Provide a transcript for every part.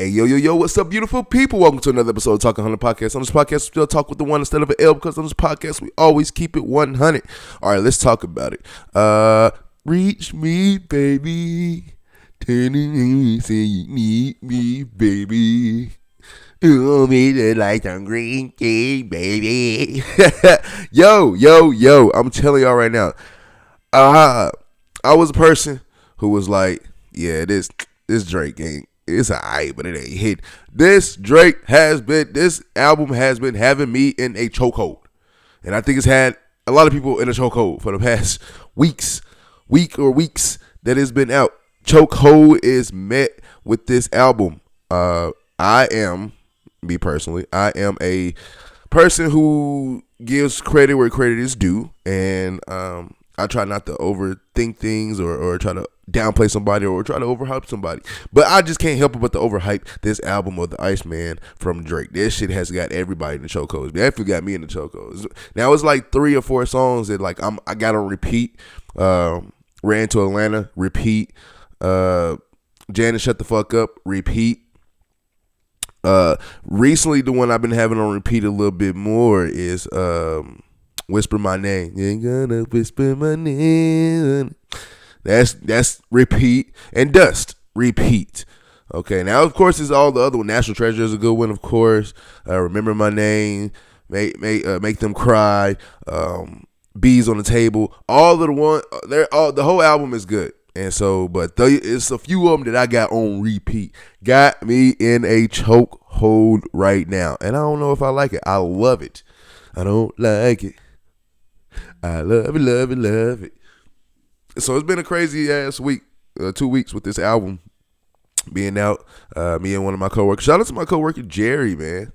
Hey, yo, what's up, beautiful people? Welcome to another episode of Talking 100 Podcast. On this podcast, we still talk with the one instead of an L, because on this podcast, we always keep it 100. All right, let's talk about it. Reach me, baby. Turning me, say you need me, baby. Oh, me the light on green tea, baby. yo, I'm telling y'all right now. I was a person who was like, yeah, this Drake ain't. It's alright, but it ain't hit. This album has been having me in a chokehold. And I think it's had a lot of people in a chokehold for the past weeks that it's been out. Chokehold is met with this album. I am a person who gives credit where credit is due. And I try not to overthink things or try to downplay somebody or try to overhype somebody. But I just can't help it but to overhype this album of The Iceman from Drake. This shit has got everybody in the chokeholds. It definitely got me in the chokeholds. Now it's like 3 or 4 songs that like I got on repeat. Ran to Atlanta, repeat. Janet, Shut the Fuck Up, repeat. Recently the one I've been having on repeat a little bit more is Whisper My Name. You ain't gonna whisper my name. That's repeat. And Dust, repeat. Okay, now of course it's all the other one. National Treasure is a good one, of course. Remember My Name, Make Them Cry, Bees on the Table. All of the one, the whole album is good. And so, but it's a few of them that I got on repeat. Got me in a chokehold right now, and I don't know if I like it. I love it. I don't like it. I love it. So it's been a crazy ass week, 2 weeks with this album being out. Me and one of my coworkers. Shout out to my coworker Jerry, man.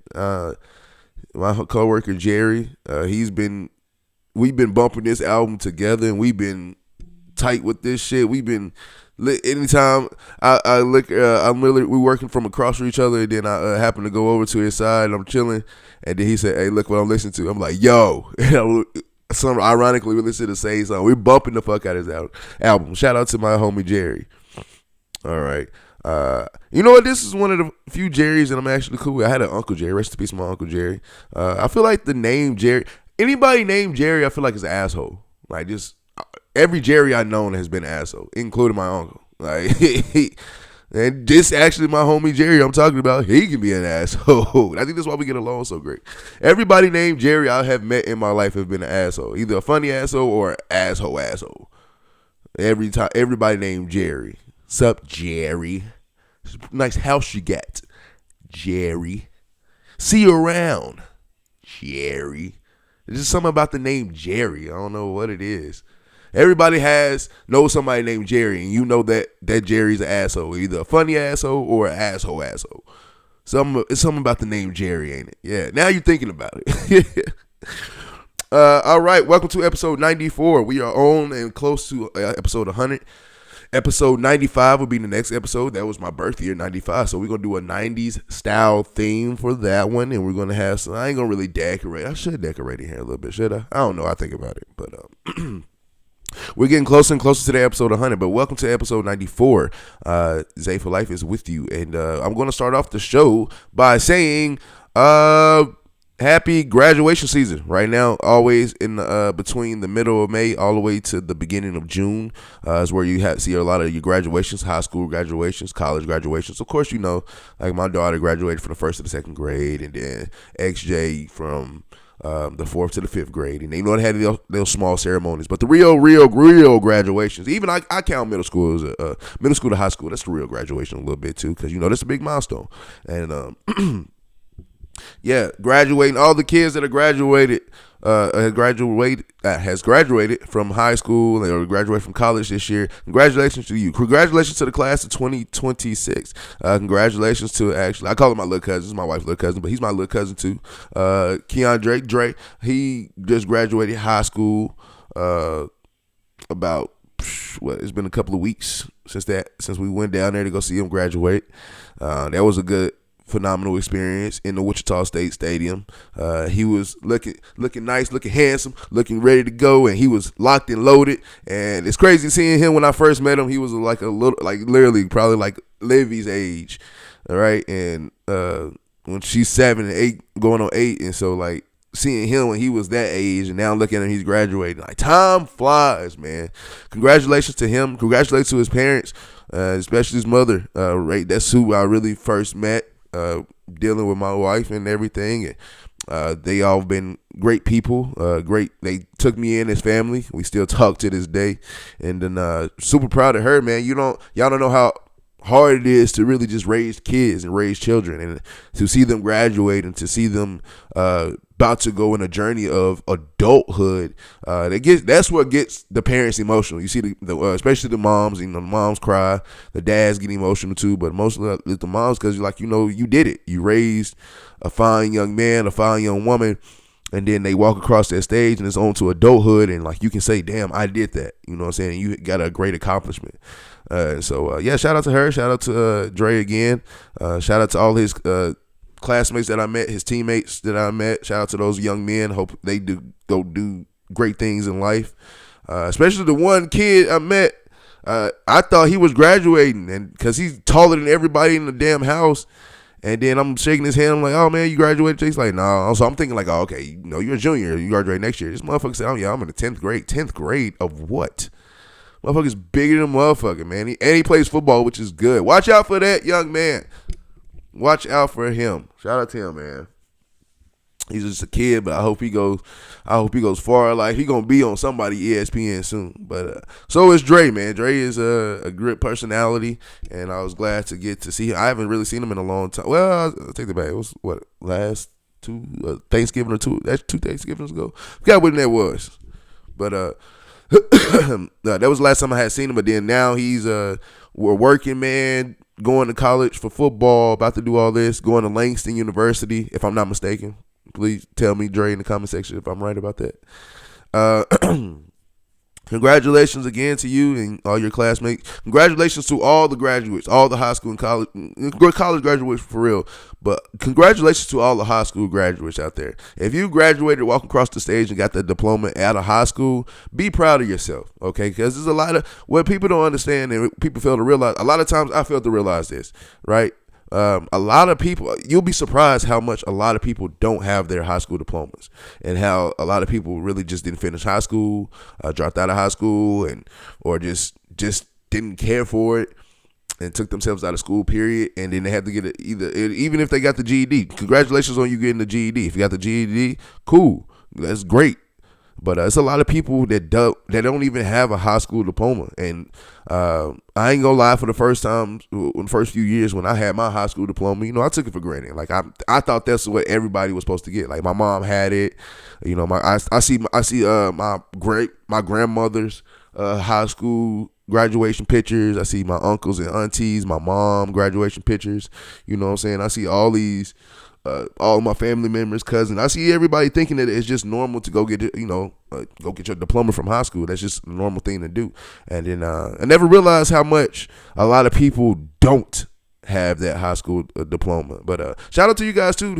My coworker Jerry. We've been bumping this album together, and we've been tight with this shit. We've been anytime I look, we're working from across from each other, and then I happen to go over to his side, and I'm chilling, and then he said, "Hey, look what I'm listening to." I'm like, "Yo." Some ironically, we listen to the same song. We're bumping the fuck out of his album. Shout out to my homie Jerry. All right. You know what? This is one of the few Jerrys that I'm actually cool with. I had an Uncle Jerry. Rest in peace, my Uncle Jerry. I feel like the name Jerry, anybody named Jerry, I feel like is an asshole. Like, just every Jerry I known has been an asshole, including my uncle. Like, and this actually my homie Jerry I'm talking about, he can be an asshole. I think that's why we get along so great. Everybody named Jerry I have met in my life have been an asshole. Either a funny asshole or an asshole. Every time, everybody named Jerry. Sup, Jerry? Nice house you got, Jerry. See you around, Jerry. There's just something about the name Jerry. I don't know what it is. Everybody knows somebody named Jerry, and you know that Jerry's an asshole, either a funny asshole or an asshole. It's something about the name Jerry, ain't it? Yeah, now you're thinking about it. All right, welcome to episode 94. We are on and close to episode 100. Episode 95 will be the next episode. That was my birth year, 95. So we're going to do a 90s style theme for that one. And we're going to have some, I ain't going to really decorate. I should decorate it here a little bit, should I? I don't know. I think about it. But we're getting closer and closer to the episode 100. But welcome to episode 94. Zay for Life is with you. And I'm going to start off the show by saying happy graduation season right now. Always in between the middle of May all the way to the beginning of June is where you see a lot of your graduations, high school graduations, college graduations. Of course, you know, like my daughter graduated from the 1st to the 2nd grade, and then XJ from the 4th to the 5th grade, and they know they had those small ceremonies. But the real graduations, even I count middle school as middle school to high school. That's the real graduation a little bit too, because you know that's a big milestone. And yeah, graduating, all the kids that have graduated has graduated from high school or graduated from college this year. Congratulations to you. Congratulations to the class of 2026. Congratulations to, actually, I call him my little cousin. He's my wife's little cousin, but he's my little cousin too. Keon Drake, he just graduated high school about, it's been a couple of weeks since we went down there to go see him graduate. That was a good, phenomenal experience in the Wichita State Stadium. He was looking nice, looking handsome, looking ready to go, and he was locked and loaded. And it's crazy seeing him. When I first met him, he was literally probably like Livy's age. All right, and when she's 7 and 8, going on 8, and so like seeing him when he was that age, and now looking at him, he's graduating. Like time flies, man. Congratulations to him. Congratulations to his parents, especially his mother. Right, that's who I really first met, dealing with my wife and everything. And they all been great people. Great. They took me in as family. We still talk to this day, and then super proud of her, man. Y'all don't know how hard it is to really just raise kids and raise children, and to see them graduate and to see them about to go in a journey of adulthood. That's what gets the parents emotional. You see especially the moms. The moms cry, the dads get emotional too, but mostly the moms, because you did it. You raised a fine young man, a fine young woman, and then they walk across that stage and it's on to adulthood, and like you can say, damn, I did that. You know what I'm saying? You got a great accomplishment. Shout out to her. Shout out to Dre again. Shout out to all his classmates that I met, his teammates that I met. Shout out to those young men. Hope they do great things in life. Especially the one kid I met. I thought he was graduating, and because he's taller than everybody in the damn house. And then I'm shaking his hand. I'm like, "Oh man, you graduated?" He's like, "No." So I'm thinking like, "Oh, okay, you're a junior. You graduate next year." This motherfucker said, I'm in the 10th grade." 10th grade of what? Motherfucker's bigger than motherfucker, man. He plays football, which is good. Watch out for that young man. Watch out for him. Shout out to him, man. He's just a kid, but I hope he goes far. Like, he gonna be on somebody ESPN soon. But so is Dre, man. Dre is a great personality, and I was glad to get to see him. I haven't really seen him in a long time. Well, I'll take it back. It was last two Thanksgiving or two? That's 2 Thanksgivings ago. Forgot when that was. But that was the last time I had seen him. But then now he's we're working, man. Going to college for football. About to do all this. Going to Langston University, if I'm not mistaken. Please tell me, Dre, in the comment section if I'm right about that. Congratulations again to you and all your classmates. Congratulations to all the graduates, all the high school and college graduates for real. But congratulations to all the high school graduates out there. If you graduated, walking across the stage and got that diploma out of high school, be proud of yourself, okay? Because there's a lot of what people don't understand and people fail to realize. A lot of times I fail to realize this, right? A lot of people, you'll be surprised how much a lot of people don't have their high school diplomas, and how a lot of people really just didn't finish high school, dropped out of high school, or just didn't care for it and took themselves out of school, period. And then they had to get it even if they got the GED. Congratulations on you getting the GED. If you got the GED, cool, that's great. But it's a lot of people that don't even have a high school diploma. And I ain't gonna lie, for the first time, in the first few years when I had my high school diploma, I took it for granted. Like I thought that's what everybody was supposed to get. Like my mom had it. I see my grandmother's high school graduation pictures. I see my uncles and aunties, my mom graduation pictures. You know what I'm saying? I see all these. All my family members, cousins. I see everybody thinking that it's just normal to go get go get your diploma from high school. That's just a normal thing to do. And then I never realized how much a lot of people don't have that high school diploma. But shout out to you guys too,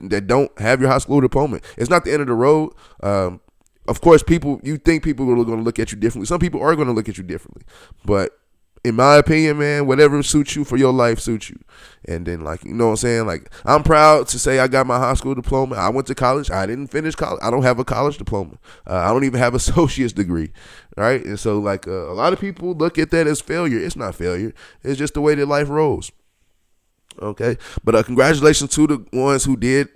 that don't have your high school diploma. It's not the end of the road. Of course, you think people are going to look at you differently. Some people are going to look at you differently, but in my opinion, man, whatever suits you for your life suits you. And then, like, you know what I'm saying? Like, I'm proud to say I got my high school diploma. I went to college. I didn't finish college. I don't have a college diploma. I don't even have an associate's degree, right? And so, like, a lot of people look at that as failure. It's not failure. It's just the way that life rolls, okay? But congratulations to the ones who did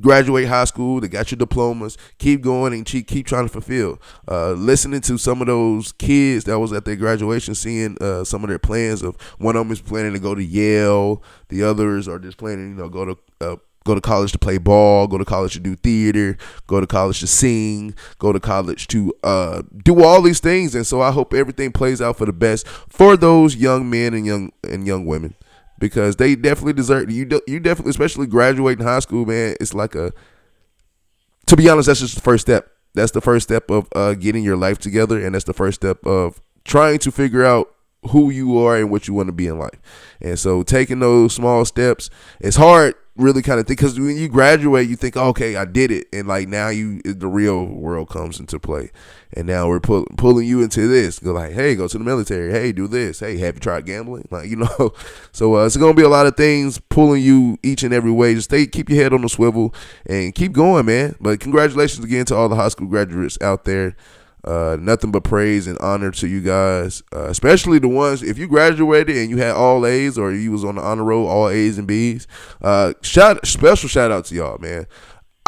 graduate high school, they got your diplomas. Keep going and keep trying to fulfill. Listening to some of those kids that was at their graduation, seeing some of their plans. Of one of them is planning to go to Yale, the others are just planning, go to college to play ball, go to college to do theater, go to college to sing, go to college to do all these things. And so I hope everything plays out for the best for those young men and young women. Because they definitely deserve you definitely, especially graduating high school, man. It's like to be honest, that's just the first step. That's the first step of getting your life together, and that's the first step of trying to figure out who you are and what you want to be in life. And so taking those small steps, it's hard really kind of think, because when you graduate, you think, oh, okay, I did it, and like now the real world comes into play, and now we're pulling you into this. Go like, hey, go to the military. Hey, do this. Hey, have you tried gambling? Like, so it's gonna be a lot of things pulling you each and every way. Just keep your head on the swivel and keep going, man. But congratulations again to all the high school graduates out there. Nothing but praise and honor to you guys, especially the ones, if you graduated and you had all A's or you was on the honor roll, all A's and B's. Special shout out to y'all, man.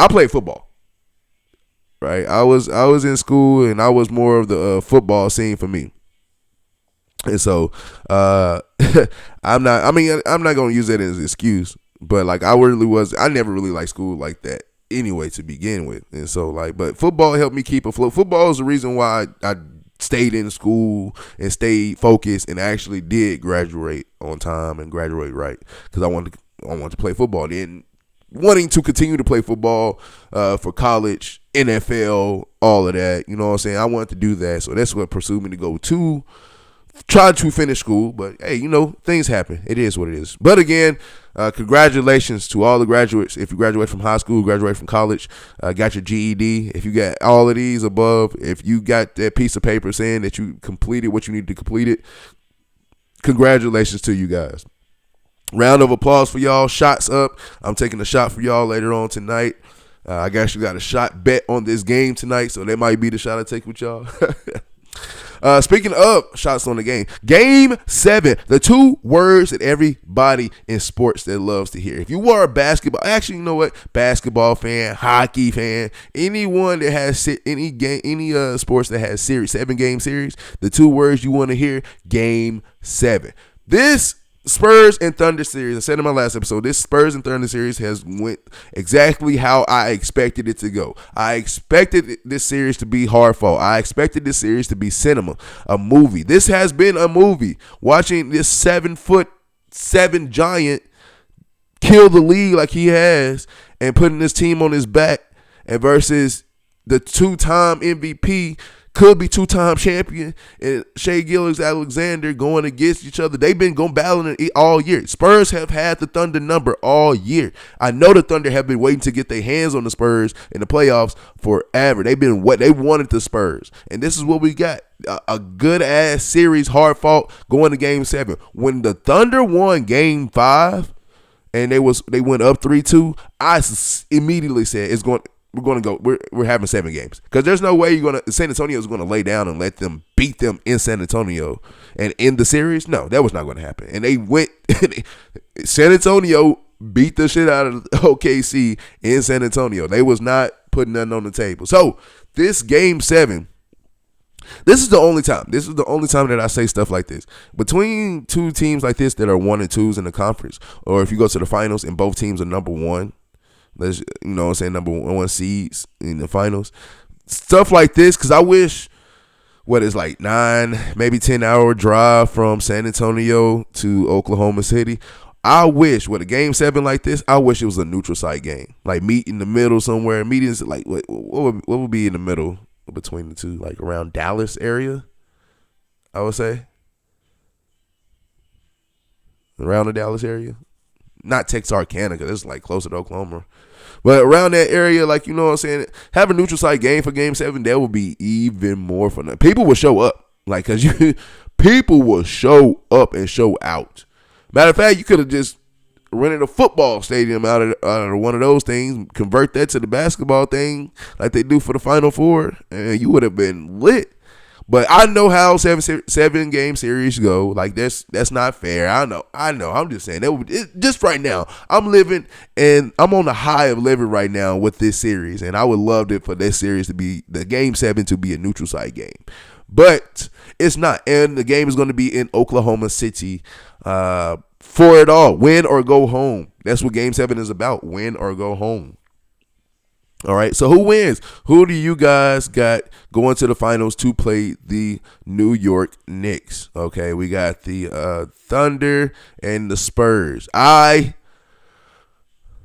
I played football, right? I was in school, and I was more of the football scene for me. And so I'm not gonna use that as an excuse, but like I never really liked school like that anyway to begin with. And so but football helped me keep afloat. Football is the reason why I stayed in school and stayed focused and actually did graduate on time and graduate right, because I wanted to play football. Then wanting to continue to play football for college, NFL, all of that, you know what I'm saying? I wanted to do that, so that's what pursued me to go to try to finish school. But hey, things happen. It is what it is. But again, congratulations to all the graduates. If you graduate from high school, graduate from college, got your GED, if you got all of these above, if you got that piece of paper saying that you completed what you needed to complete it, congratulations to you guys. Round of applause for y'all. Shots up. I'm taking a shot for y'all later on tonight. I guess you got a shot bet on this game tonight, so that might be the shot I take with y'all. Speaking of shots on the game, Game 7, the 2 words that everybody in sports that loves to hear. If you are a basketball fan, hockey fan, anyone that has any sports that has 7-game series, the 2 words you want to hear, Game 7. This Spurs and Thunder series, I said in my last episode, this Spurs and Thunder series has went exactly how I expected it to go. I expected this series to be hard fought. I expected this series to be cinema, a movie. This has been a movie. Watching this 7'7" giant kill the league like he has and putting this team on his back, and versus the 2-time MVP, could be 2-time champion, and Shai Gilgeous-Alexander going against each other. They've been battling it all year. Spurs have had the Thunder number all year. I know the Thunder have been waiting to get their hands on the Spurs in the playoffs forever. They wanted the Spurs, and this is what we got. A good ass series, hard fought, going to Game 7. When the Thunder won Game 5 and they went up 3-2, I immediately said we're having 7 games, because there's no way San Antonio is going to lay down and let them beat them in San Antonio and end the series. No, that was not going to happen. And they went San Antonio beat the shit out of OKC in San Antonio. They was not putting nothing on the table. So this Game 7, this is the only time that I say stuff like this. Between 2 teams like this that are 1 and 2s in the conference, or if you go to the finals and both teams are number 1, number 1 seeds in the finals, stuff like this, because I wish it's like 9, maybe 10-hour drive from San Antonio to Oklahoma City. I wish with a Game 7 like this, I wish it was a neutral site game, like meet in the middle somewhere. Meetings like what would be in the middle between the two, like around Dallas area, I would say, around the Dallas area. Not Texarkana, because it's like closer to Oklahoma. But around that area, like, you know what I'm saying, have a neutral site game for Game 7, that would be even more fun. People will show up. Like, because people will show up and show out. Matter of fact, you could have just rented a football stadium out of one of those things, convert that to the basketball thing like they do for the Final Four, and you would have been lit. But I know how 7-game series go. Like, that's not fair. I know. I'm just saying just right now, I'm living, and I'm on the high of living right now with this series, and I would love it for this series to be the Game 7 to be a neutral site game, but it's not. And the game is going to be in Oklahoma City for it all. Win or go home. That's what Game 7 is about. Win or go home. All right, so who wins? Who do you guys got going to the finals to play the New York Knicks? Okay, we got the Thunder and the Spurs.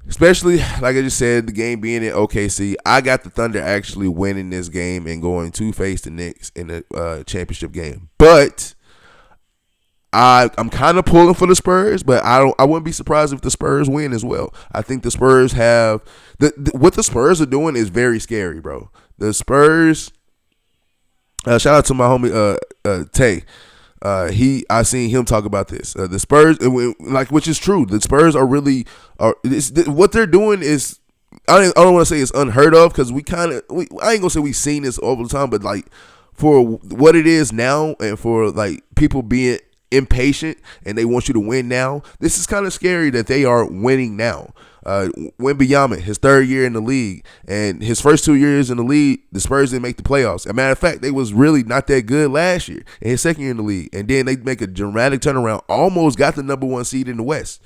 Especially, like I just said, the game being in OKC, I got the Thunder actually winning this game and going to face the Knicks in the championship game. But I'm kind of pulling for the Spurs, but I wouldn't be surprised if the Spurs win as well. I think the Spurs have what the Spurs are doing is very scary, bro. The Spurs. Shout out to my homie Tay. I seen him talk about this. The Spurs, which is true. The Spurs are really what they're doing is. I don't want to say it's unheard of because I ain't gonna say we've seen this all the time, but like for what it is now and for like people being impatient and they want you to win now, this is kind of scary that they are winning now. Wembanyama, his third year in the league, and his first 2 years in the league, the Spurs didn't make the playoffs. As a matter of fact, they was really not that good last year in his second year in the league, and then they make a dramatic turnaround, almost got the number 1 seed in the West,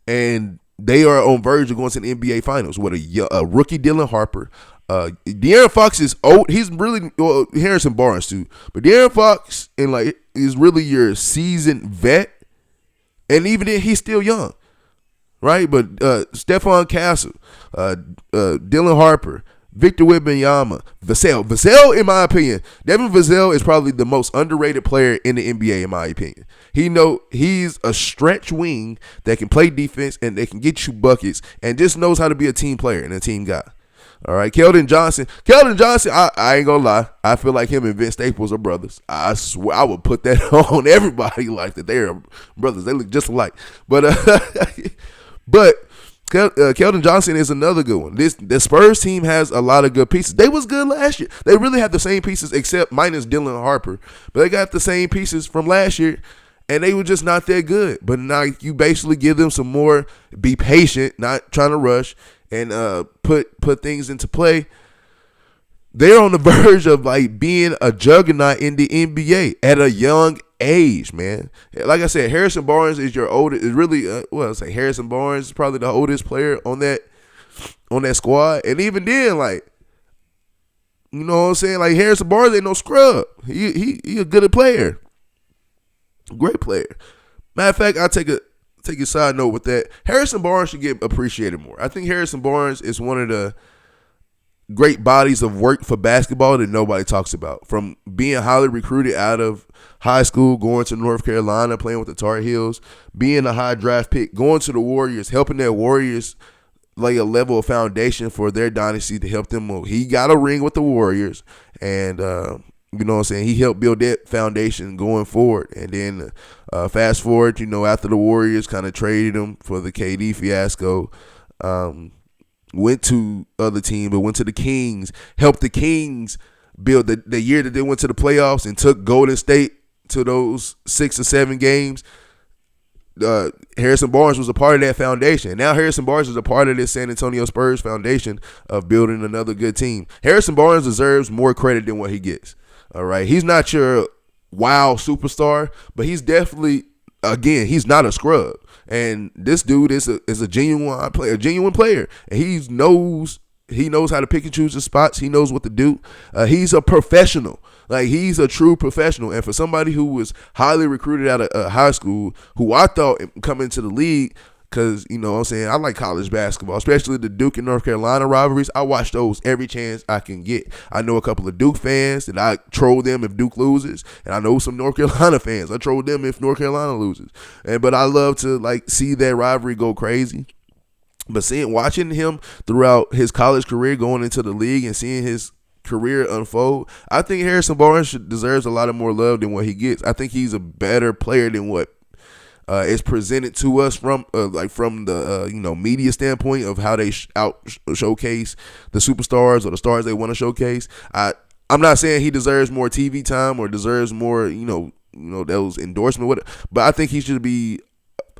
and they are on verge of going to the NBA Finals with a rookie Dylan Harper. De'Aaron Fox is old. He's really Harrison Barnes too, but De'Aaron Fox is really your seasoned vet, and even then he's still young, right? But Stephon Castle, Dylan Harper, Victor Wembanyama, Vassell, in my opinion, Devin Vassell is probably the most underrated player in the NBA, in my opinion. He's a stretch wing that can play defense and they can get you buckets and just knows how to be a team player and a team guy. All right, Keldon Johnson, I ain't gonna lie. I feel like him and Vince Staples are brothers. I swear I would put that on everybody like that. They are brothers. They look just alike. But Keldon Johnson is another good one. The Spurs team has a lot of good pieces. They was good last year. They really had the same pieces except minus Dylan Harper. But they got the same pieces from last year, and they were just not that good. But now you basically give them some more, be patient, not trying to rush, and put things into play. They're on the verge of like being a juggernaut in the NBA at a young age, man. Like I said, Harrison Barnes is your oldest. Is really Harrison Barnes is probably the oldest player on that squad, and even then, like, you know what I'm saying, like Harrison Barnes ain't no scrub. He a good player, great player. Matter of fact, I'll take a side note with that. Harrison Barnes should get appreciated more. I think Harrison Barnes is one of the great bodies of work for basketball that nobody talks about. From being highly recruited out of high school, going to North Carolina, playing with the Tar Heels, being a high draft pick, going to the Warriors, helping their Warriors lay a level of foundation for their dynasty to help them move. He got a ring with the Warriors, and you know what I'm saying, he helped build that foundation going forward. And then fast forward, after the Warriors kind of traded him for the KD fiasco, went to other team, but went to the Kings, helped the Kings build the year that they went to the playoffs and took Golden State to those 6 or 7 games. Harrison Barnes was a part of that foundation. Now Harrison Barnes is a part of this San Antonio Spurs foundation of building another good team. Harrison Barnes deserves more credit than what he gets. All right, he's not your wow superstar, but he's definitely, again, he's not a scrub. And this dude is a genuine player, and he knows how to pick and choose his spots. He knows what to do. He's a professional. Like, he's a true professional. And for somebody who was highly recruited out of high school, who I thought coming into the league, because, you know what I'm saying, I like college basketball, especially the Duke and North Carolina rivalries. I watch those every chance I can get. I know a couple of Duke fans, and I troll them if Duke loses. And I know some North Carolina fans. I troll them if North Carolina loses. But I love to, like, see that rivalry go crazy. But watching him throughout his college career going into the league and seeing his career unfold, I think Harrison Barnes deserves a lot of more love than what he gets. I think he's a better player than what is presented to us from the media standpoint of how they showcase the superstars or the stars they want to showcase. I'm not saying he deserves more TV time or deserves more those endorsement, but I think he should be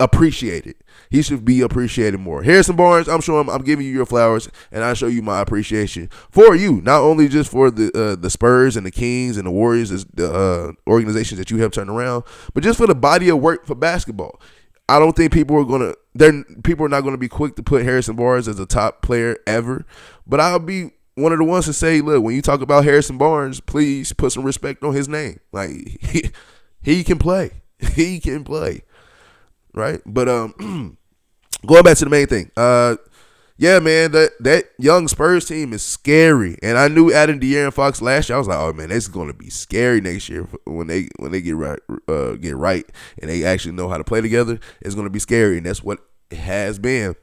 appreciated. He should be appreciated more. Harrison Barnes, I'm giving you your flowers, and I show you my appreciation for you, not only just for the Spurs and the Kings and the Warriors, the organizations that you have turned around, but just for the body of work for basketball. I don't think people are not gonna be quick to put Harrison Barnes as a top player ever, but I'll be one of the ones to say, look, when you talk about Harrison Barnes, please put some respect on his name. Like, he can play. He can play. Right? But going back to the main thing. yeah, man, that young Spurs team is scary. And I knew adding De'Aaron Fox last year, I was like, oh man, this is going to be scary next year when they get right, and they actually know how to play together. It's going to be scary, and that's what it has been.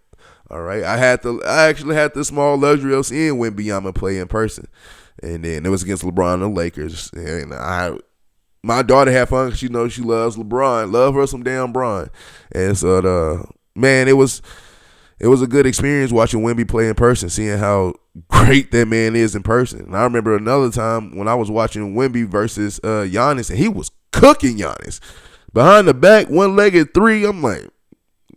All right, I actually had the small luxury of seeing Wembanyama play in person, and then it was against LeBron and the Lakers, and my daughter had fun because she knows she loves LeBron, love her some damn Bron, and so man, it was a good experience watching Wemby play in person, seeing how great that man is in person. And I remember another time when I was watching Wemby versus Giannis, and he was cooking Giannis behind the back, one-legged three. I'm like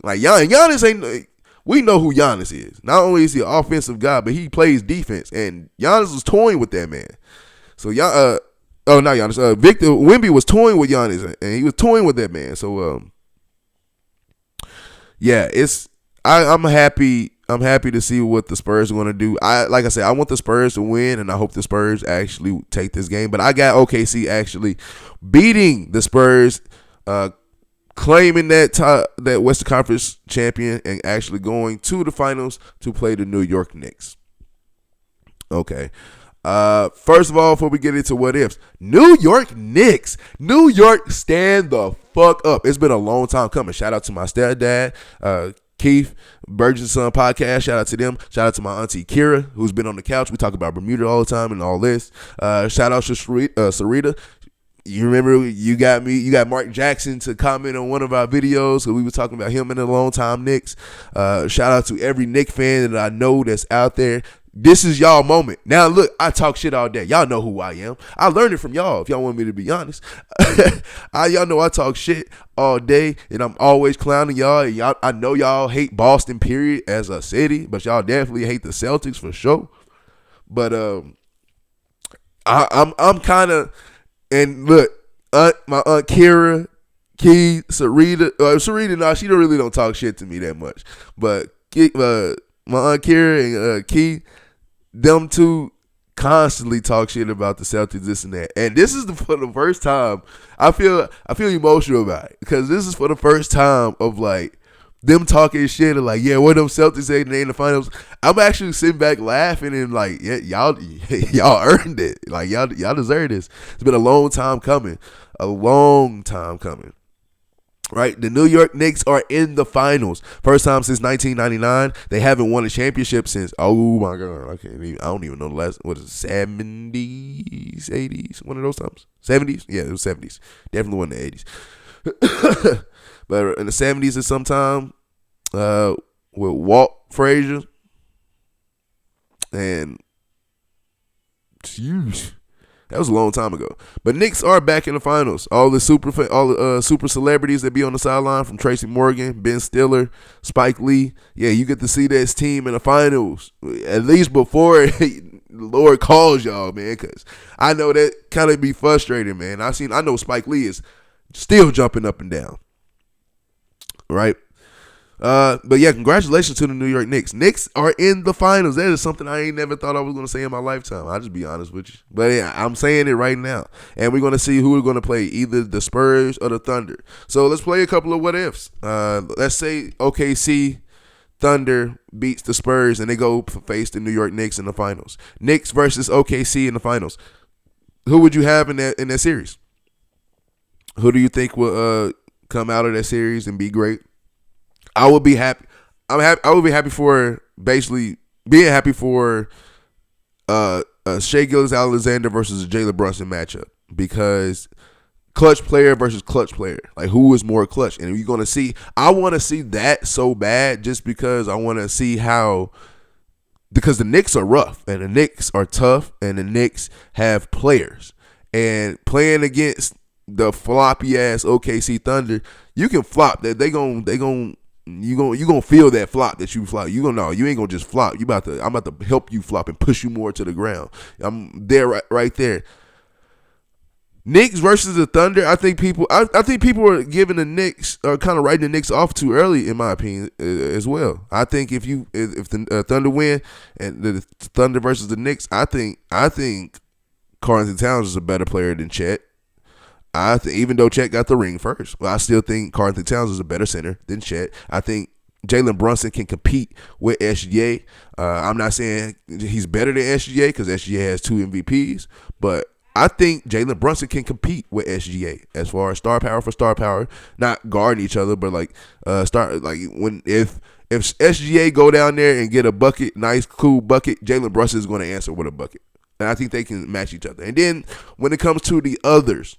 Giannis ain't. We know who Giannis is. Not only is he an offensive guy, but he plays defense. And Giannis was toying with that man. So not Giannis. Victor Wemby was toying with Giannis, and he was toying with that man. So yeah, I'm happy. I'm happy to see what the Spurs are going to do. Like I said, I want the Spurs to win, and I hope the Spurs actually take this game. But I got OKC actually beating the Spurs, claiming that Western Conference champion, and actually going to the finals to play the New York Knicks. Okay. First of all, before we get into what ifs, New York Knicks. New York, stand the fuck up. It's been a long time coming. Shout out to my stepdad, Keith, Burgess Son podcast. Shout out to them. Shout out to my auntie Kira, who's been on the couch. We talk about Bermuda all the time and all this. Shout out to Sarita. You remember you got Mark Jackson to comment on one of our videos. So we were talking about him in a long time Knicks. Shout out to every Knicks fan that I know that's out there. This is y'all moment. Now look, I talk shit all day. Y'all know who I am. I learned it from y'all, if y'all want me to be honest. Y'all know I talk shit all day, and I'm always clowning y'all. And I know y'all hate Boston, period, as a city, but y'all definitely hate the Celtics for sure. But I'm kind of. And look, my aunt Kira, Key, Sarita, no, she don't talk shit to me that much. But my aunt Kira and Key, them two constantly talk shit about the Celtics, this and that. And this is for the first time I feel emotional about it, because this is for the first time of like them talking shit and like, yeah, what them Celtics say they in the finals. I'm actually sitting back laughing and like, yeah, y'all earned it. Like y'all deserve this. It's been a long time coming. Right? The New York Knicks are in the finals. First time since 1999. They haven't won a championship since, oh my God, I don't even know the last, what is it, 70s, 80s, one of those times? 70s? Yeah, it was 70s. Definitely one in the 80s. But in the 70s at some time, with Walt Frazier, and that was a long time ago. But Knicks are back in the finals. All the super celebrities that be on the sideline, from Tracy Morgan, Ben Stiller, Spike Lee. Yeah, you get to see this team in the finals, at least before the Lord calls y'all, man. Because I know that kind of be frustrating, man. I know Spike Lee is still jumping up and down. Right? But yeah, congratulations to the New York Knicks. Knicks are in the finals. That is something I ain't never thought I was going to say in my lifetime. I'll just be honest with you. But yeah, I'm saying it right now. And we're going to see who we're going to play, either the Spurs or the Thunder. So let's play a couple of what ifs. Let's say OKC Thunder beats the Spurs and they go face the New York Knicks in the finals. Knicks versus OKC in the finals. Who would you have in that series? Who do you think will come out of that series and be great? I would be happy. I would be happy for basically being happy for Shai Gilgeous-Alexander versus a Jalen Brunson matchup, because clutch player versus clutch player, like who is more clutch, and you're gonna see. I want to see that so bad, just because I want to see how. Because the Knicks are rough and the Knicks are tough and the Knicks have players, and playing against the floppy ass OKC Thunder, you can flop. That you gonna feel that flop that you flop. You ain't gonna just flop. I'm about to help you flop and push you more to the ground. I'm there right there. Knicks versus the Thunder. I think people are giving the Knicks, kind of writing the Knicks off too early, in my opinion, as well. I think if the Thunder win and the Thunder versus the Knicks, I think Karl-Anthony Towns is a better player than Chet. Even though Chet got the ring first, I still think Karl-Anthony Towns is a better center than Chet. I think Jalen Brunson can compete with SGA. I'm not saying he's better than SGA because SGA has 2 MVPs, but I think Jalen Brunson can compete with SGA as far as star power for star power, not guarding each other, but like if SGA go down there and get a bucket, nice cool bucket, Jalen Brunson is going to answer with a bucket, and I think they can match each other. And then when it comes to the others,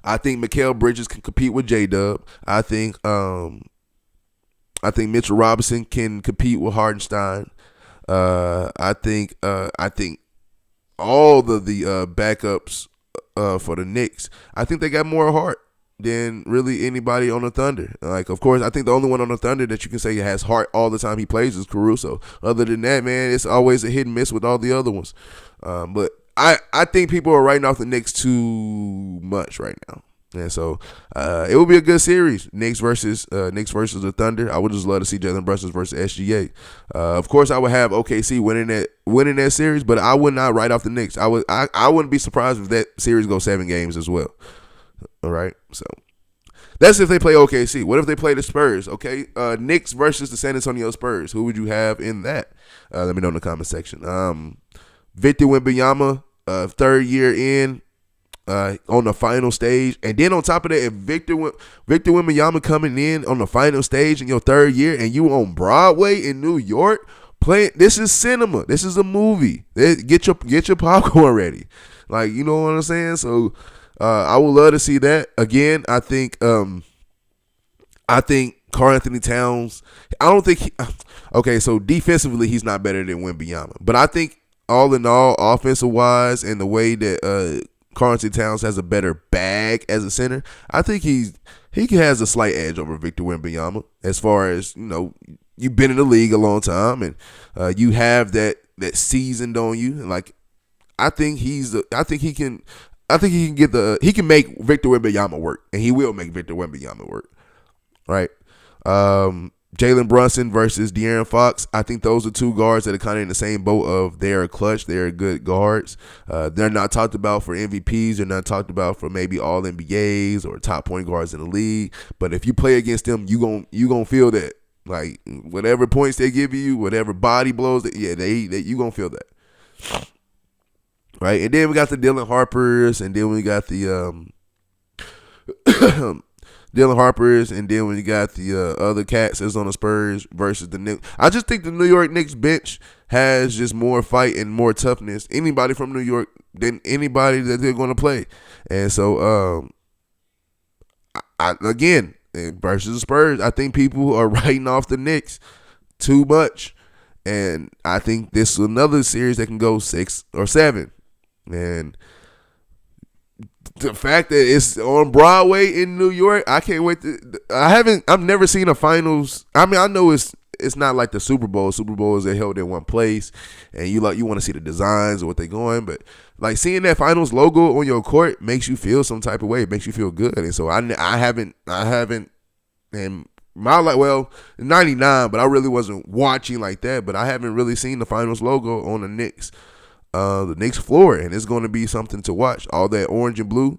I think Mikal Bridges can compete with J-Dub. I think Mitchell Robinson can compete with Hardenstein. I think all the backups for the Knicks, I think they got more heart than really anybody on the Thunder. Like, of course, I think the only one on the Thunder that you can say has heart all the time he plays is Caruso. Other than that, man, it's always a hit and miss with all the other ones. But I think people are writing off the Knicks too much right now. And so it will be a good series, Knicks versus the Thunder. I would just love to see Jalen Brunson versus SGA. Of course, I would have OKC winning that series, but I would not write off the Knicks. I wouldn't be surprised if that series goes 7 games as well. All right, so that's if they play OKC. What if they play the Spurs? Okay, Knicks versus the San Antonio Spurs. Who would you have in that? Let me know in the comment section. Victor Wembanyama, 3rd year in. On the final stage, and then on top of that, if Victor Wembanyama coming in on the final stage in your 3rd year, and you on Broadway in New York playing, this is cinema. This is a movie. Get your popcorn ready, like, you know what I'm saying. So I would love to see that again. I think Karl Anthony Towns. I don't think. Okay, so defensively he's not better than Wembanyama, but I think all in all, offensive wise, and the way that Karl Anthony Towns has a better bag as a center, I think he has a slight edge over Victor Wembanyama as far as, you know, you've been in the league a long time and you have that seasoned on you. Like, I think he can make Victor Wembanyama work, and he will make Victor Wembanyama work. Right? Jalen Brunson versus De'Aaron Fox. I think those are 2 guards that are kind of in the same boat of they're clutch, they're good guards. They're not talked about for MVPs. They're not talked about for maybe all NBAs or top point guards in the league. But if you play against them, you gonna feel that. Like, whatever points they give you, whatever body blows, you gonna feel that. Right? And then we got the Dylan Harpers, and then we got the Dylan Harper's, and then when you got the other cats that's on the Spurs versus the Knicks. I just think the New York Knicks bench has just more fight and more toughness, anybody from New York, than anybody that they're going to play. And so, again, versus the Spurs, I think people are writing off the Knicks too much. And I think this is another series that can go 6 or 7. And the fact that it's on Broadway in New York, I can't wait I've never seen a finals. I mean, I know it's not like the Super Bowl. Super Bowls are held in one place, and you want to see the designs or what they're going. But like, seeing that finals logo on your court makes you feel some type of way. It makes you feel good. And so I haven't in my life, well, in '99, but I really wasn't watching like that. But I haven't really seen the finals logo on the Knicks floor, and it's going to be something to watch. All that orange and blue,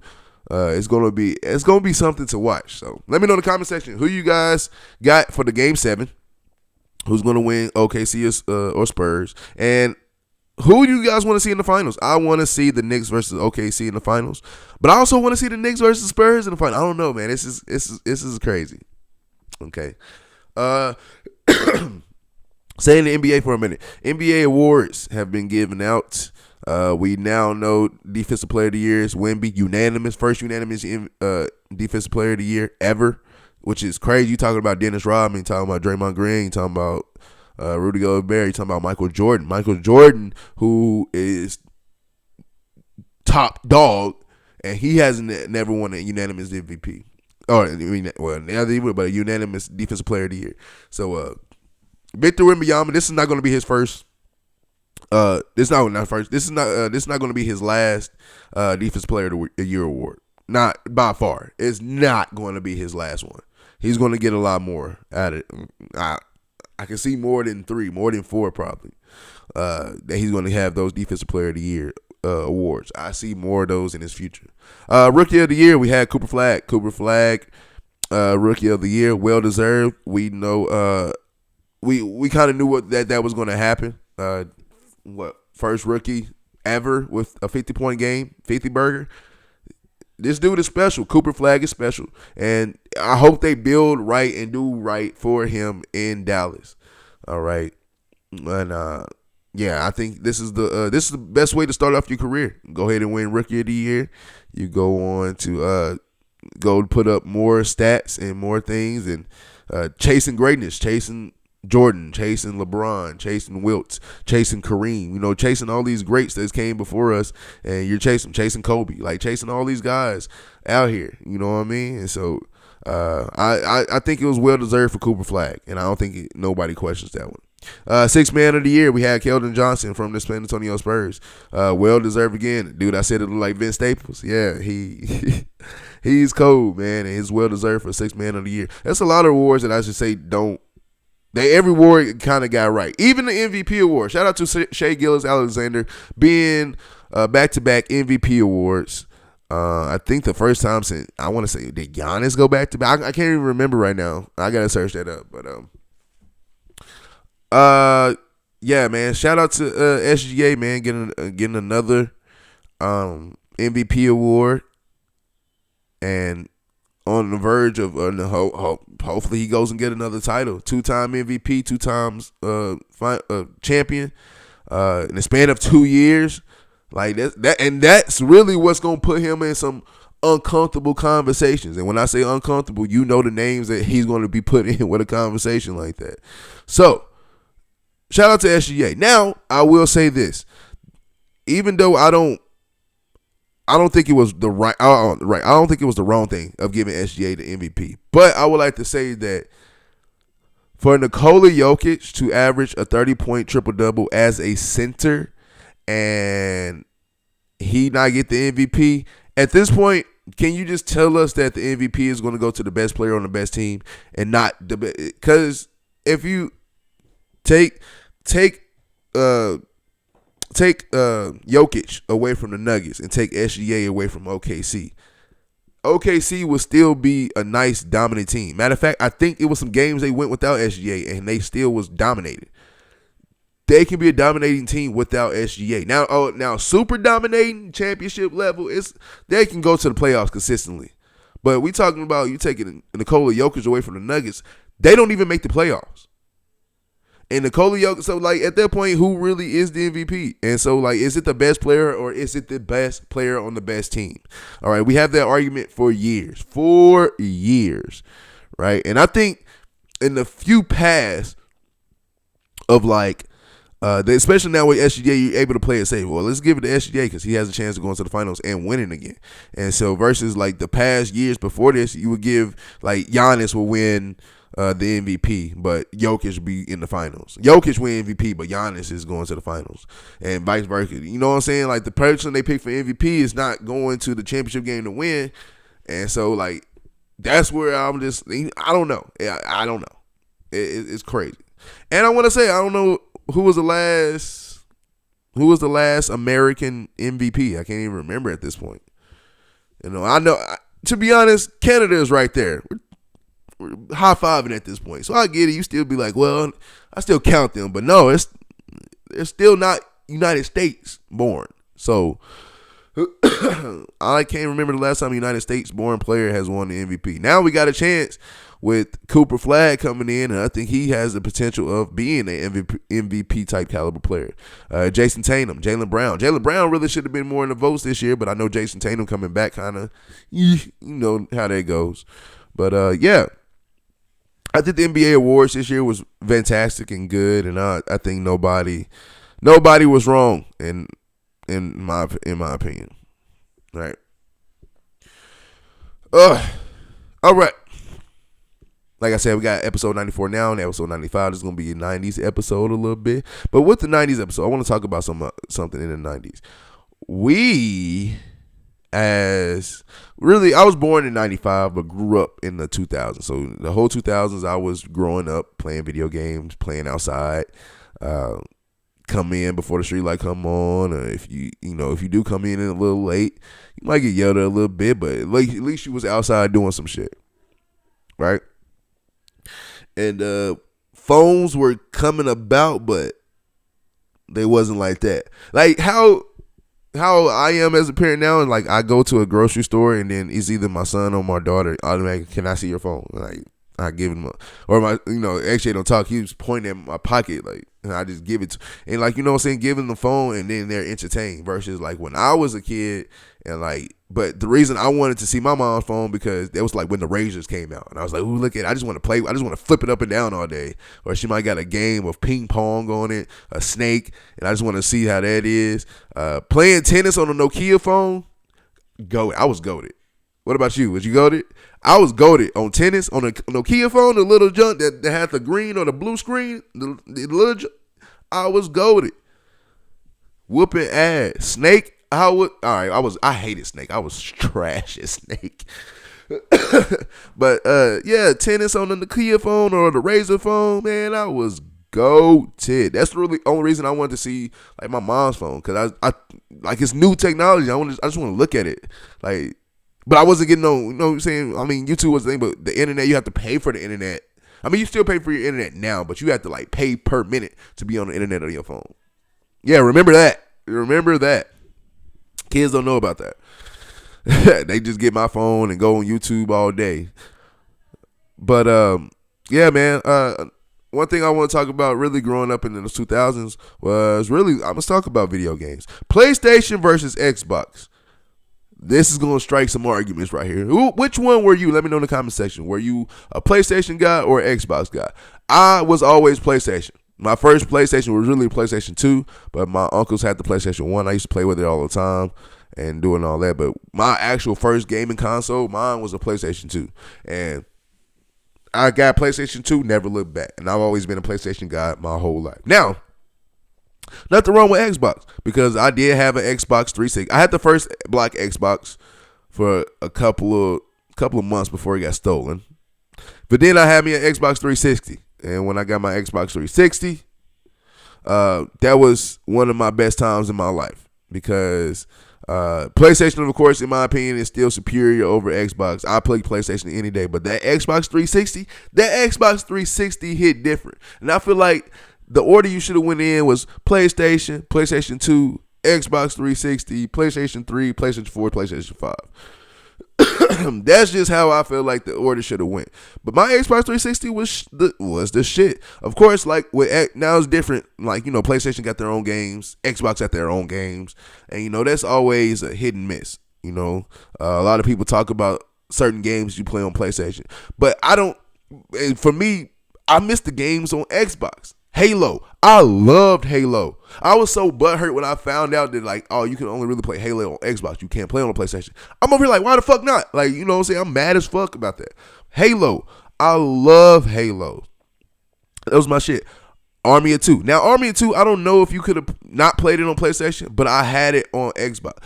it's going to be something to watch. So let me know in the comment section who you guys got for the Game 7. Who's going to win, OKC or Spurs, and who do you guys want to see in the finals? I want to see the Knicks versus OKC in the finals, but I also want to see the Knicks versus Spurs in the finals. I don't know, man. This is crazy. Okay. Staying in the NBA for a minute. NBA awards have been given out. We now know Defensive Player of the Year is Wemby, first unanimous Defensive Player of the Year ever, which is crazy. You talking about Dennis Rodman, you talking about Draymond Green, you talking about Rudy Gobert, you talking about Michael Jordan. Michael Jordan, who is top dog, and he hasn't never won a unanimous MVP. Or, I mean, well, neither even, but a unanimous Defensive Player of the Year. So, Victor Wembanyama, this is not going to be his first. This is not going to be his last Defensive Player of the Year award. Not by far. It's not going to be his last one. He's going to get a lot more at it. I can see more than 3, more than 4 probably. That he's going to have those Defensive Player of the Year awards. I see more of those in his future. Rookie of the Year, we had Cooper Flagg. Cooper Flagg Rookie of the year, well deserved. We know we kind of knew what that was going to happen. First rookie ever with a 50-point game, 50 burger. This dude is special. Cooper Flag is special, and I hope they build right and do right for him in Dallas. All right, and yeah, I think this is the best way to start off your career. Go ahead and win Rookie of the Year. You go on to go put up more stats and more things, and chasing greatness, chasing Jordan, chasing LeBron, chasing Wilt, chasing Kareem, chasing all these greats that came before us, and you're chasing Kobe, like chasing all these guys out here, you know what I mean? And so I think it was well deserved for Cooper Flag, and I don't think nobody questions that one. Sixth man of the year, we had Keldon Johnson from the San Antonio Spurs. Well deserved again. Dude, I said it looked like Vince Staples. Yeah, he's cold, man, and he's well deserved for sixth man of the year. That's a lot of awards that I should say every award kind of got right. Even the MVP award. Shout out to Shea Gilgeous-Alexander being back-to-back MVP awards. I think the first time since, I want to say, did Giannis go back-to-back? I can't even remember right now. I got to search that up. But yeah, man. Shout out to SGA, man, getting another MVP award. And on the verge of hopefully he goes and get another title. 2-time MVP, 2 times champion in the span of 2 years. Like that, and that's really what's gonna put him in some uncomfortable conversations. And when I say uncomfortable, the names that he's going to be put in with a conversation like that. So shout out to SGA. Now I will say this, even though I don't think it was the right. I don't think it was the wrong thing of giving SGA the MVP. But I would like to say that for Nikola Jokic to average a 30-point triple-double as a center and he not get the MVP, at this point, can you just tell us that the MVP is going to go to the best player on the best team and not the best? Because if you take Jokic away from the Nuggets and take SGA away from OKC will still be a nice dominant team. Matter of fact, I think it was some games they went without SGA and they still was dominated. They can be a dominating team without SGA. Now super dominating championship level they can go to the playoffs consistently. But we talking about you taking Nikola Jokic away from the Nuggets, they don't even make the playoffs. And Nikola Jokic, so like at that point, who really is the MVP? And so like, is it the best player or is it the best player on the best team? All right, we have that argument for years, right? And I think in the few past of like, especially now with SGA, you're able to play and say, well, let's give it to SGA because he has a chance to go into the finals and winning again. And so versus like the past years before this, you would give like Giannis will win the MVP, but Jokic will be in the finals. Jokic win MVP, but Giannis is going to the finals, and vice versa. You know what I'm saying? Like the person they pick for MVP is not going to the championship game to win, and so like that's where I'm just, I don't know. I don't know. It's crazy. And I want to say I don't know who was the last American MVP. I can't even remember at this point. I know. To be honest, Canada is right there. We're high-fiving at this point. So I get it. You still be like, well, I still count them. But no, they're still not United States born. So I can't remember the last time a United States born player has won the MVP. Now we got a chance with Cooper Flag coming in, and I think he has the potential of being an MVP type caliber player. Jason Tatum, Jaylen Brown. Jaylen Brown really should have been more in the votes this year, but I know Jason Tatum coming back kind of, you know how that goes. But yeah. I think the NBA awards this year was fantastic and good, and I think nobody was wrong in my opinion. All right. All right. Like I said, we got episode 94 now, and episode 95 is going to be a 90s episode a little bit. But with the 90s episode, I want to talk about something in the 90s. I was born in 95, but grew up in the 2000s. So the whole 2000s, I was growing up playing video games, playing outside, come in before the street light come on. Or if you do come in a little late, you might get yelled at a little bit, but at least you was outside doing some shit. right? And phones were coming about, but they wasn't like that. Like how I am as a parent now, and like I go to a grocery store and then it's either my son or my daughter automatically, can I see your phone? Like I give him or my, actually don't talk. He was pointing at my pocket, like, and I just give it to, and like, what I'm saying, give him the phone and then they're entertained versus like when I was a kid and like, but the reason I wanted to see my mom's phone because that was like when the Razors came out and I was like, ooh, look at it. I just want to play. I just want to flip it up and down all day. Or she might got a game of ping pong on it, a snake, and I just want to see how that is. Playing tennis on a Nokia phone, I was goated. What about you? Was you goated? I was goated on tennis on a Nokia phone, the little junk that had the green or the blue screen. The little junk, I was goated. Whooping ass. Snake. I hated Snake. I was trash at Snake. But yeah, tennis on the Nokia phone or the Razor phone, man, I was goated. That's the really only reason I wanted to see like my mom's phone, because I like, it's new technology. I just want to look at it, like. But I wasn't getting no, what I'm saying? I mean, YouTube was the thing, but the internet, you have to pay for the internet. I mean, you still pay for your internet now, but you have to like pay per minute to be on the internet on your phone. Yeah, remember that. Remember that. Kids don't know about that. They just get my phone and go on YouTube all day. But yeah, man. One thing I want to talk about really growing up in the 2000s was really, I'm going to talk about video games. PlayStation versus Xbox. This is going to strike some arguments right here. Which one were you? Let me know in the comment section. Were you a PlayStation guy or an Xbox guy? I was always PlayStation. My first PlayStation was really PlayStation 2, but my uncles had the PlayStation 1. I used to play with it all the time and doing all that. But my actual first gaming console, mine was a PlayStation 2. And I got PlayStation 2, never looked back. And I've always been a PlayStation guy my whole life. Now, nothing wrong with Xbox, because I did have an Xbox 360. I had the first black Xbox for a couple of months before it got stolen. But then I had me an Xbox 360. And when I got my Xbox 360, that was one of my best times in my life, because PlayStation, of course, in my opinion, is still superior over Xbox. I play PlayStation any day, but that Xbox 360 hit different. And I feel like the order you should have went in was PlayStation, PlayStation 2, Xbox 360, PlayStation 3, PlayStation 4, PlayStation 5. That's just how I feel like the order should have went. But my Xbox 360 was the shit. Of course, like now it's different. Like, PlayStation got their own games, Xbox got their own games, and that's always a hit and miss. A lot of people talk about certain games you play on PlayStation, but I don't. For me, I miss the games on Xbox. Halo. I loved Halo. I was so butthurt when I found out that, like, oh, you can only really play Halo on Xbox. You can't play on a PlayStation. I'm over here like, why the fuck not? Like, what I'm saying? I'm mad as fuck about that. Halo. I love Halo. That was my shit. Army of Two. Now, Army of Two, I don't know if you could have not played it on PlayStation, but I had it on Xbox.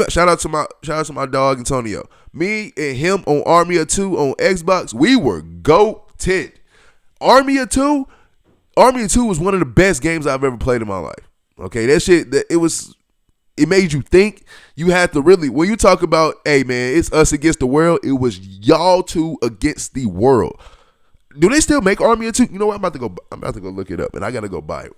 Shout out to my dog Antonio. Me and him on Army of Two on Xbox, we were goated. Army of Two was one of the best games I've ever played in my life. Okay, that shit, it made you think. You had to really, when you talk about, hey man, it's us against the world, it was y'all two against the world. Do they still make Army of Two? You know what? I'm about to go look it up, and I gotta go buy it.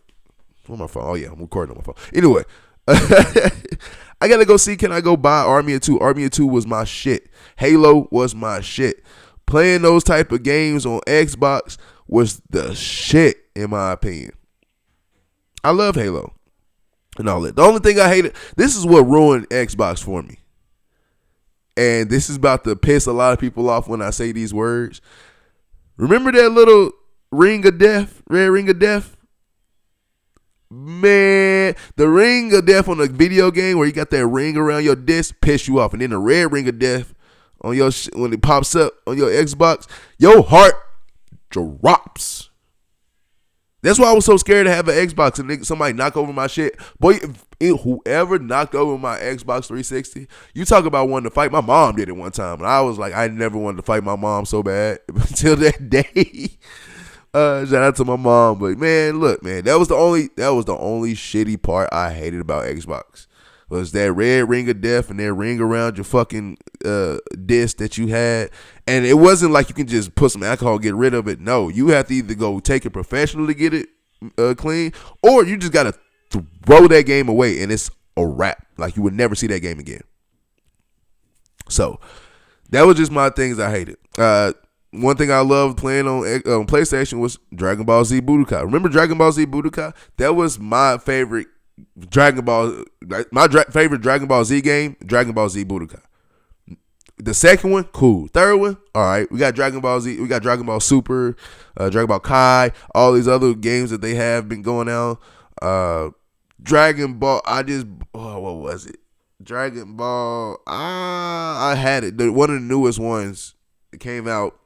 On my phone. Oh yeah, I'm recording on my phone. Anyway, I gotta go see. Can I go buy Army of Two? Army of Two was my shit. Halo was my shit. Playing those type of games on Xbox was the shit, in my opinion. I love Halo and all that. The only thing I hated, this is what ruined Xbox for me. And this is about to piss a lot of people off when I say these words. Remember that little ring of death, red ring of death? Man, the ring of death on a video game where you got that ring around your disc piss you off. And then the red ring of death on your when it pops up on your Xbox, your heart drops. That's why I was so scared to have an Xbox and somebody knock over my shit. Boy, whoever knocked over my Xbox 360, you talk about wanting to fight. My mom did it one time, and I was like, I never wanted to fight my mom so bad until that day. Shout out to my mom, but man, look, man, that was the only shitty part I hated about Xbox. was that red ring of death and that ring around your fucking disc that you had. And it wasn't like you can just put some alcohol and get rid of it. No, you have to either go take it professional to get it clean, or you just got to throw that game away and it's a wrap. Like, you would never see that game again. So that was just my things I hated. One thing I loved playing on PlayStation was Dragon Ball Z Budokai. Remember Dragon Ball Z Budokai? That was my favorite Dragon Ball. Favorite Dragon Ball Z game, Dragon Ball Z Budokai. The second one, cool. Third one, all right. We got Dragon Ball Z. We got Dragon Ball Super, Dragon Ball Kai. All these other games that they have been going out. Dragon Ball. What was it? Dragon Ball. I had it. One of the newest ones. It came out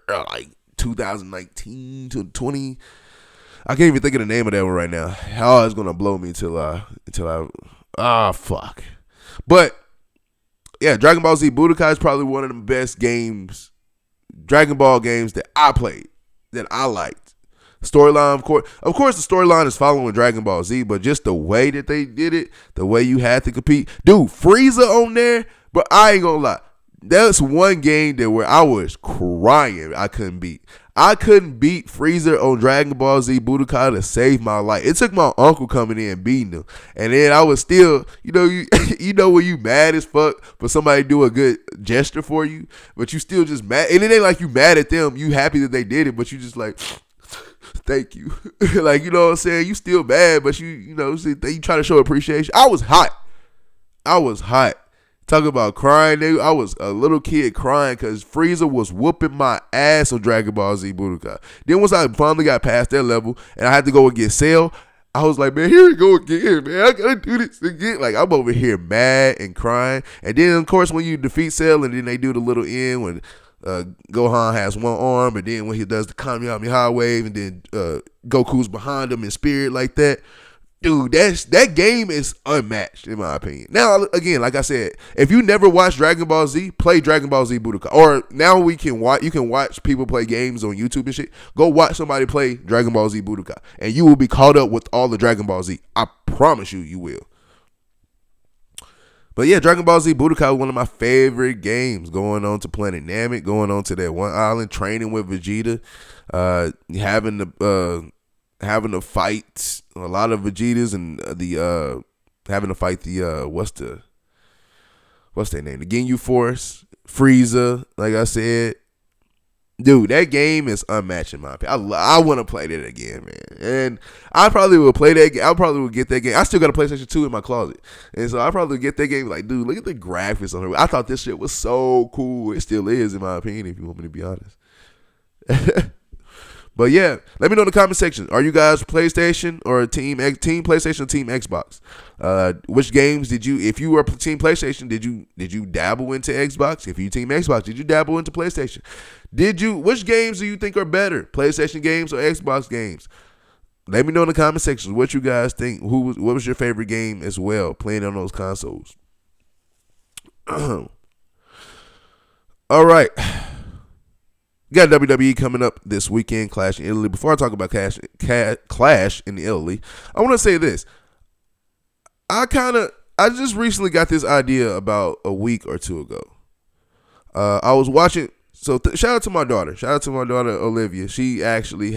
like 2019 to 20. I can't even think of the name of that one right now. How it's gonna blow me until I fuck. But yeah, Dragon Ball Z Budokai is probably one of the best games, Dragon Ball games that I played, that I liked. Storyline, of course, the storyline is following Dragon Ball Z, but just the way that they did it, the way you had to compete, dude, Frieza on there. But I ain't gonna lie, that's one game that where I was crying I couldn't beat. I couldn't beat Frieza on Dragon Ball Z Budokai to save my life. It took my uncle coming in and beating him. And then I was still, you know when you mad as fuck for somebody do a good gesture for you, but you still just mad. And it ain't like you mad at them. You happy that they did it, but you just like, thank you. Like, you know what I'm saying? You still mad, but you try to show appreciation. I was hot. Talk about crying, nigga. I was a little kid crying because Frieza was whooping my ass on Dragon Ball Z Budokai. Then once I finally got past that level and I had to go and get Cell, I was like, man, here we go again, man. I gotta do this again. Like, I'm over here mad and crying. And then, of course, when you defeat Cell and then they do the little end when Gohan has one arm, and then when he does the Kamehameha wave and then Goku's behind him in spirit like that. Dude, that game is unmatched in my opinion. Now, again, like I said, if you never watched Dragon Ball Z, play Dragon Ball Z Budokai. Or now you can watch people play games on YouTube and shit. Go watch somebody play Dragon Ball Z Budokai, and you will be caught up with all the Dragon Ball Z. I promise you will. But yeah, Dragon Ball Z Budokai was one of my favorite games. Going on to Planet Namek, going on to that one island, training with Vegeta, having to fight a lot of Vegetas and having to fight the what's their name? The Ginyu Force, Frieza. Like I said, dude, that game is unmatched in my opinion. I want to play that again, man. And I probably will play that game. I probably will get that game. I still got a PlayStation 2 in my closet, and so I probably get that game. Like, dude, look at the graphics on it. I thought this shit was so cool. It still is, in my opinion, if you want me to be honest. But yeah, let me know in the comment section. Are you guys PlayStation or team PlayStation or team Xbox? Which games did you, if you were team PlayStation, did you dabble into Xbox? If you team Xbox, did you dabble into PlayStation? Which games do you think are better? PlayStation games or Xbox games? Let me know in the comment section what you guys think. What was your favorite game as well, playing on those consoles? All right. We got WWE coming up this weekend, Clash in Italy. Before I talk about Clash in Italy, I want to say this. I just recently got this idea about a week or two ago. I was watching. So shout out to my daughter. Shout out to my daughter, Olivia. She actually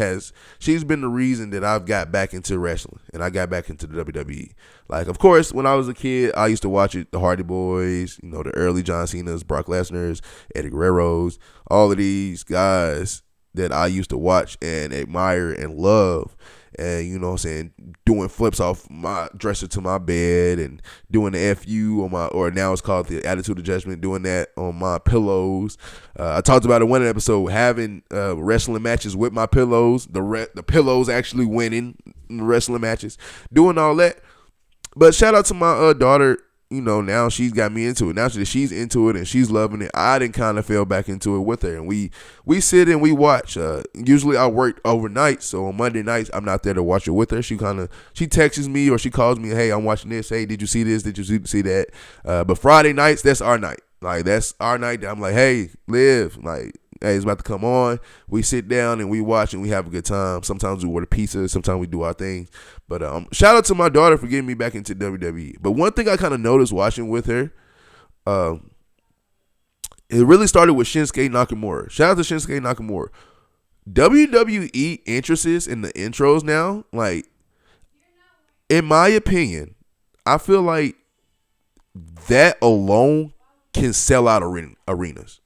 she's been the reason that I've got back into wrestling and I got back into the WWE. Like, of course, when I was a kid, I used to watch it, the Hardy Boys, the early John Cena's, Brock Lesnar's, Eddie Guerrero's, all of these guys that I used to watch and admire and love. And, you know what I'm saying, doing flips off my dresser to my bed and doing the FU on my, or now it's called the Attitude of Judgment, doing that on my pillows. I talked about in one episode, having wrestling matches with my pillows, the pillows actually winning in the wrestling matches, doing all that. But shout out to my daughter. Now she's got me into it. Now that she's into it and she's loving it, I didn't kind of fell back into it with her. And we sit and we watch. Usually I work overnight, so on Monday nights I'm not there to watch it with her. She texts me or she calls me, hey, I'm watching this. Hey, did you see this? Did you see that? But Friday nights, that's our night. Like, that's our night. I'm like, hey, Liv, like, hey, it's about to come on. We sit down and we watch and we have a good time. Sometimes we order pizza. Sometimes we do our things. But shout out to my daughter for getting me back into WWE. But one thing I kind of noticed watching with her, it really started with Shinsuke Nakamura. Shout out to Shinsuke Nakamura. WWE interests in the intros now, like, in my opinion, I feel like that alone can sell out arenas.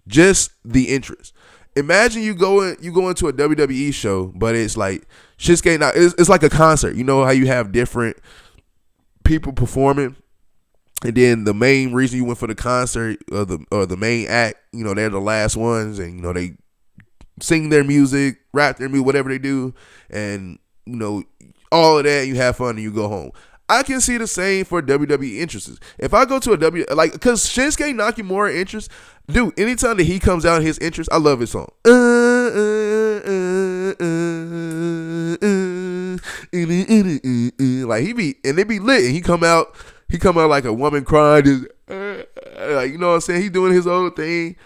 Just the interest. Imagine you go into a WWE show, but it's like Shinsuke. It's like a concert. You know how you have different people performing, and then the main reason you went for the concert or the main act, you know, they're the last ones, and you know they sing their music, rap their music, whatever they do, and you know all of that. You have fun and you go home. I can see the same for WWE interests. If I go to a because Shinsuke Nakamura interest, dude, anytime that he comes out his interest, I love his song. Like they be lit, and he come out like a woman crying, just, like, you know what I'm saying? He doing his own thing.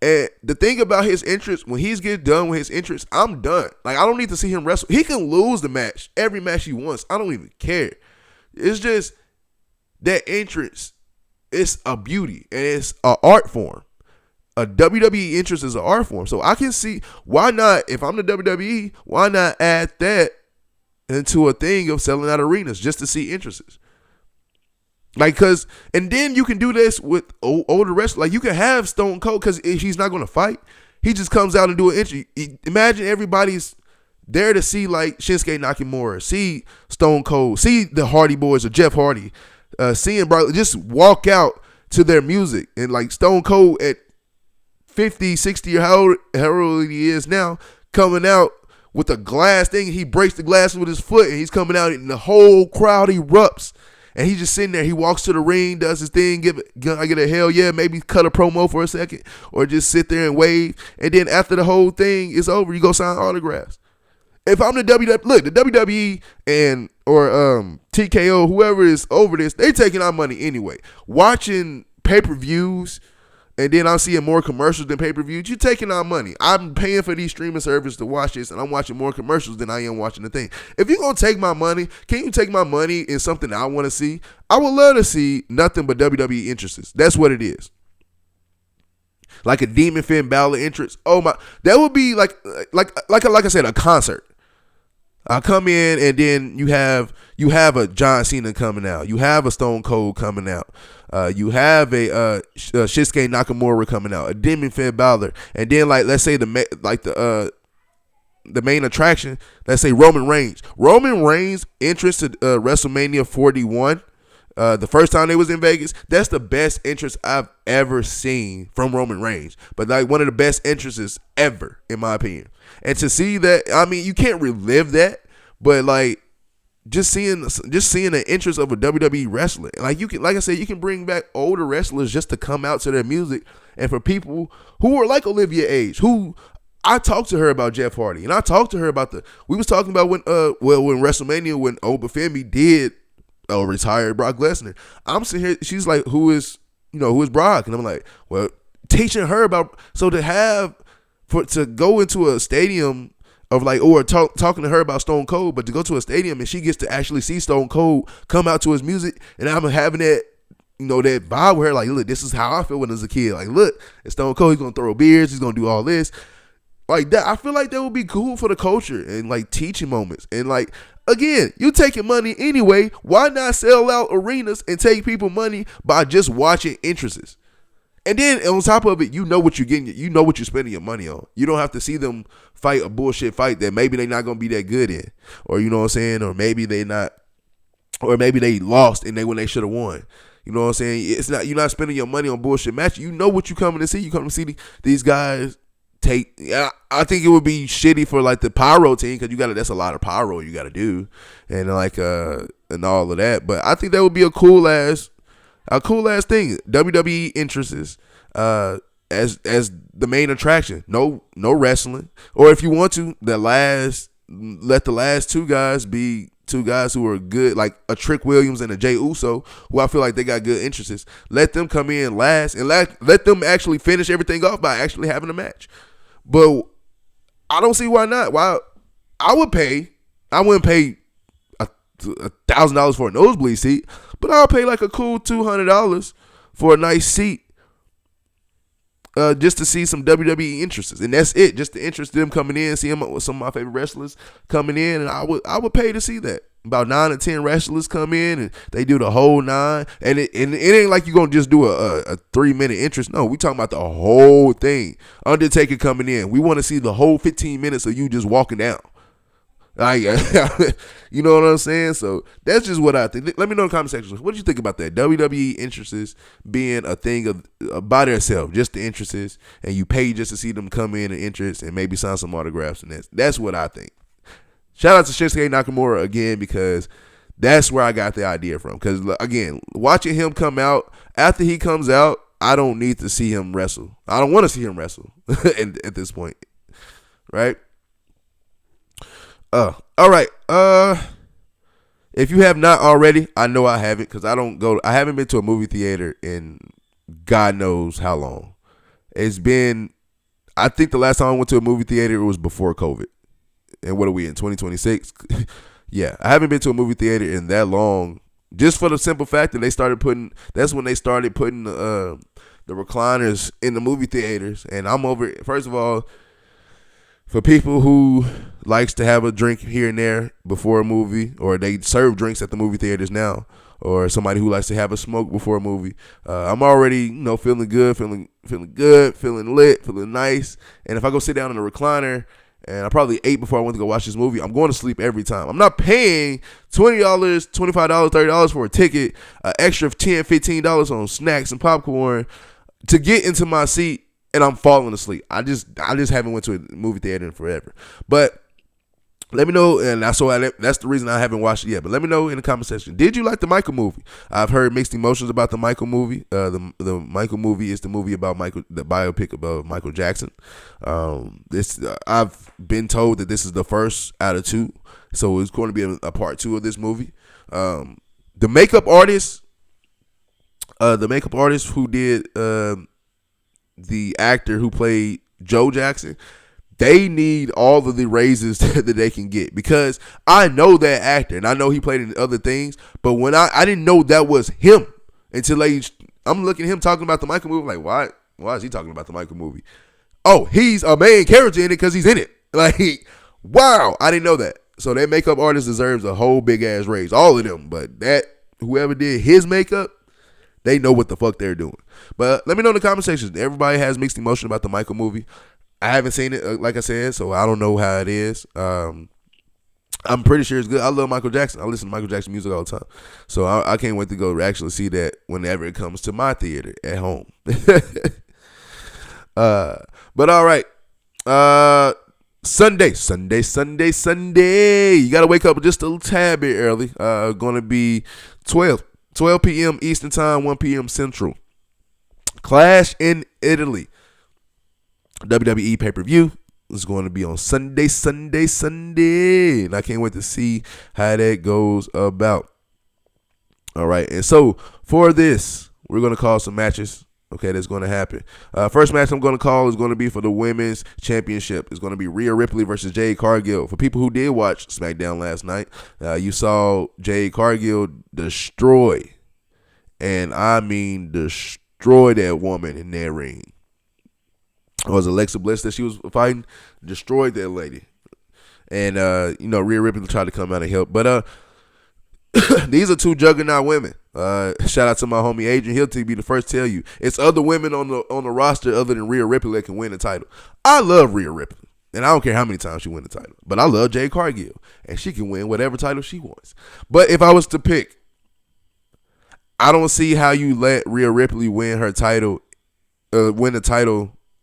And the thing about his interest, when he's get done with his interest, I'm done. Like, I don't need to see him wrestle. He can lose the match, every match he wants. I don't even care. It's just that interest. It's a beauty, and it's an art form. A WWE interest is an art form. So I can see, why not, if I'm the WWE, why not add that into a thing of selling out arenas just to see interests? Like, and then you can do this with older wrestlers. Like, you can have Stone Cold, because he's not going to fight. He just comes out and do an entry. Imagine everybody's there to see, like, Shinsuke Nakamura, see Stone Cold, see the Hardy Boys or Jeff Hardy, seeing Brock, just walk out to their music. And, like, Stone Cold at 50, 60, or how old he is now, coming out with a glass thing. He breaks the glass with his foot, and he's coming out, and the whole crowd erupts. And he's just sitting there. He walks to the ring, does his thing, I get a hell yeah, maybe cut a promo for a second, or just sit there and wave. And then after the whole thing is over, you go sign autographs. If I'm the WWE, look, the WWE or TKO, whoever is over this, they taking our money anyway. Watching pay-per-views, and then I'm seeing more commercials than pay-per-views. You're taking our money. I'm paying for these streaming services to watch this, and I'm watching more commercials than I am watching the thing. If you're going to take my money, can you take my money in something I want to see? I would love to see nothing but WWE interests. That's what it is. Like a Demon Finn Balor interest. Oh my, that would be like I said, a concert. I come in, and then you have a John Cena coming out. You have a Stone Cold coming out. You have a Shinsuke Nakamura coming out. A Demon Finn Balor, and then, like, let's say the main attraction. Let's say Roman Reigns. Roman Reigns entrance to WrestleMania 41. The first time they was in Vegas, that's the best entrance I've ever seen from Roman Reigns. But, like, one of the best entrances ever, in my opinion. And to see that, I mean, you can't relive that, but, like, just seeing the interest of a WWE wrestler, like, you can, like I said, you can bring back older wrestlers just to come out to their music. And for people who are like Olivia Age, who I talked to her about Jeff Hardy, and I talked to her about we was talking about when WrestleMania, when Obafemi did retired Brock Lesnar. I'm sitting here, she's like, who is Brock? And I'm like, well, teaching her about, so to go into a stadium of, like, or talking to her about Stone Cold, but to go to a stadium and she gets to actually see Stone Cold come out to his music, and I'm having that, that vibe with her, like, look, this is how I feel when I was a kid. Like, look, it's Stone Cold, he's gonna throw beers, he's gonna do all this. Like that, I feel like that would be cool for the culture and, like, teaching moments. And, like, again, you taking money anyway. Why not sell out arenas and take people money by just watching interests? And then on top of it, you know what you're getting. You know what you're spending your money on. You don't have to see them fight a bullshit fight that maybe they're not gonna be that good in, or you know what I'm saying, or maybe they not, or maybe they lost and when they should have won. You know what I'm saying? It's not, you're not spending your money on bullshit matches. You know what you coming to see. You come to see these guys take. I think it would be shitty for, like, the pyro team, because that's a lot of pyro you got to do, and, like, and all of that. But I think that would be a cool ass thing. WWE interests as the main attraction. No wrestling, or if you want to, let the last two guys be two guys who are good, like a Trick Williams and a Jay Uso, who I feel like they got good interests. Let them come in last and let them actually finish everything off by actually having a match. But I don't see why not. Why I wouldn't pay $1,000 for a nosebleed seat, but I'll pay like a cool $200 for a nice seat. Just to see some WWE interests, and that's it. Just to interest them coming in, see them with some of my favorite wrestlers coming in, and I would pay to see that. About 9 or 10 wrestlers come in, and they do the whole 9, and it ain't like you're gonna just do a 3-minute interest. No, we talking about the whole thing. Undertaker coming in, we want to see the whole 15 minutes of you just walking down. Like, you know what I'm saying? So that's just what I think. Let me know in the comment section. What do you think about that? WWE interests being a thing of by themselves, just the interests, and you pay just to see them come in and interest and maybe sign some autographs, and that's what I think. Shout out to Shinsuke Nakamura again, because that's where I got the idea from. Because again, watching him come out, after he comes out, I don't need to see him wrestle. I don't want to see him wrestle at this point, right? All right. If you have not already, I know I haven't, because I haven't been to a movie theater in God knows how long. It's been, I think the last time I went to a movie theater was before COVID. And what are we in, 2026? Yeah, I haven't been to a movie theater in that long, just for the simple fact that that's when they started putting the recliners in the movie theaters. And I'm over it. First of all, for people who likes to have a drink here and there before a movie, or they serve drinks at the movie theaters now, or somebody who likes to have a smoke before a movie, I'm already, feeling good, feeling lit, feeling nice. And if I go sit down in a recliner, and I probably ate before I went to go watch this movie, I'm going to sleep every time. I'm not paying $20, $25, $30 for a ticket, an extra $10, $15 on snacks and popcorn to get into my seat, and I'm falling asleep. I just haven't went to a movie theater in forever. But let me know, and that's the reason I haven't watched it yet. But let me know in the comment section. Did you like the Michael movie? I've heard mixed emotions about the Michael movie. The Michael movie is the movie about the biopic about Michael Jackson. I've been told that this is the first out of 2, so it's going to be a part 2 of this movie. The makeup artist who did the actor who played Joe Jackson, they need all of the raises that they can get, because I know that actor and I know he played in other things, but when I didn't know that was him until I'm looking at him talking about the Michael movie, like why is he talking about the Michael movie? Oh, he's a main character in it because he's in it. Like, wow, I didn't know that. So that makeup artist deserves a whole big ass raise, all of them. But whoever did his makeup, they know what the fuck they're doing. But let me know in the comment section. Everybody has mixed emotion about the Michael movie. I haven't seen it, like I said, so I don't know how it is. I'm pretty sure it's good. I love Michael Jackson. I listen to Michael Jackson music all the time. So I can't wait to go actually see that whenever it comes to my theater at home. But all right. Sunday. You got to wake up just a tad bit early. Going to be 12 p.m. Eastern Time, 1 p.m. Central. Clash in Italy. WWE pay-per-view is going to be on Sunday. And I can't wait to see how that goes about. All right. And so for this, we're going to call some matches. Okay, that's going to happen. First match I'm going to call is going to be for the women's championship. It's going to be Rhea Ripley versus Jade Cargill. For people who did watch SmackDown last night, you saw Jade Cargill destroy, and I mean destroy that woman in that ring. It was Alexa Bliss that she was fighting, destroyed that lady. And, Rhea Ripley tried to come out and help. But these are two juggernaut women. Shout out to my homie Adrian. He'll be the first to tell you. It's other women on the roster other than Rhea Ripley that can win the title. I love Rhea Ripley. And I don't care how many times she win the title. But I love Jade Cargill. And she can win whatever title she wants. But if I was to pick, I don't see how you let Rhea Ripley win the title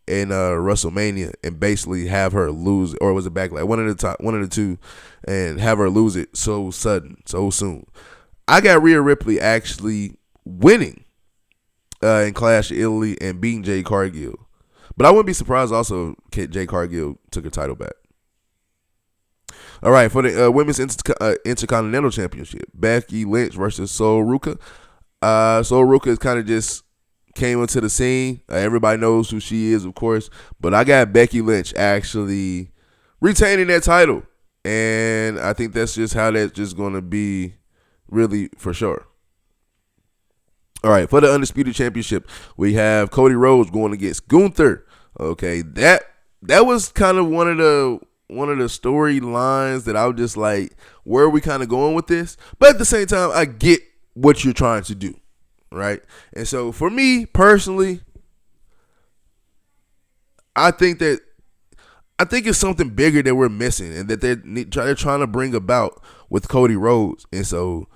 in WrestleMania and basically have her lose, or was it Backlash? One of the two, and have her lose it so sudden, so soon. I got Rhea Ripley actually winning in Clash of Italy and beating Jade Cargill, but I wouldn't be surprised also if Jade Cargill took her title back. All right, for the women's intercontinental championship, Becky Lynch versus Sol Ruka. Sol Ruka is kind of just came into the scene. Everybody knows who she is, of course, but I got Becky Lynch actually retaining that title, and I think that's just how that's just going to be, really, for sure. All right, for the undisputed championship, we have Cody Rhodes going against Gunther. Okay, that was kind of one of the storylines that I was just like, where are we kind of going with this? But at the same time, I get what you're trying to do, right? And so for me personally, I think it's something bigger that we're missing, and that they're trying to bring about with Cody Rhodes. And so,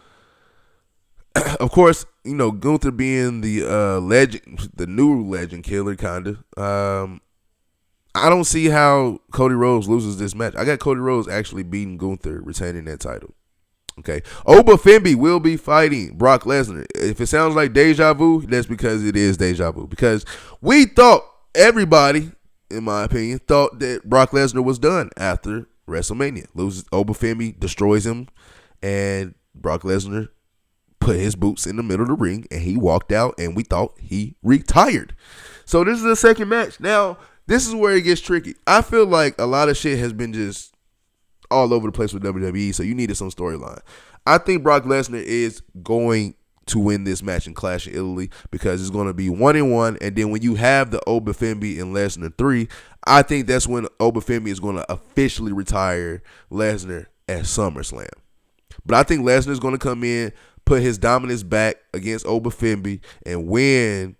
of course, Gunther being the legend, the new legend killer, kind of. I don't see how Cody Rhodes loses this match. I got Cody Rhodes actually beating Gunther, retaining that title. Okay. Oba Femi will be fighting Brock Lesnar. If it sounds like deja vu, that's because it is deja vu. Because everybody, in my opinion, thought that Brock Lesnar was done after WrestleMania. Loses, Oba Femi destroys him, and Brock Lesnar put his boots in the middle of the ring, and he walked out, and we thought he retired. So this is the second match. Now, this is where it gets tricky. I feel like a lot of shit has been just all over the place with WWE, so you needed some storyline. I think Brock Lesnar is going to win this match in Clash of Italy because it's going to be 1-1, and then when you have the Oba Femi and Lesnar 3, I think that's when Oba Femi is going to officially retire Lesnar at SummerSlam. But I think Lesnar is going to come in, put his dominance back against Oba Femi, and win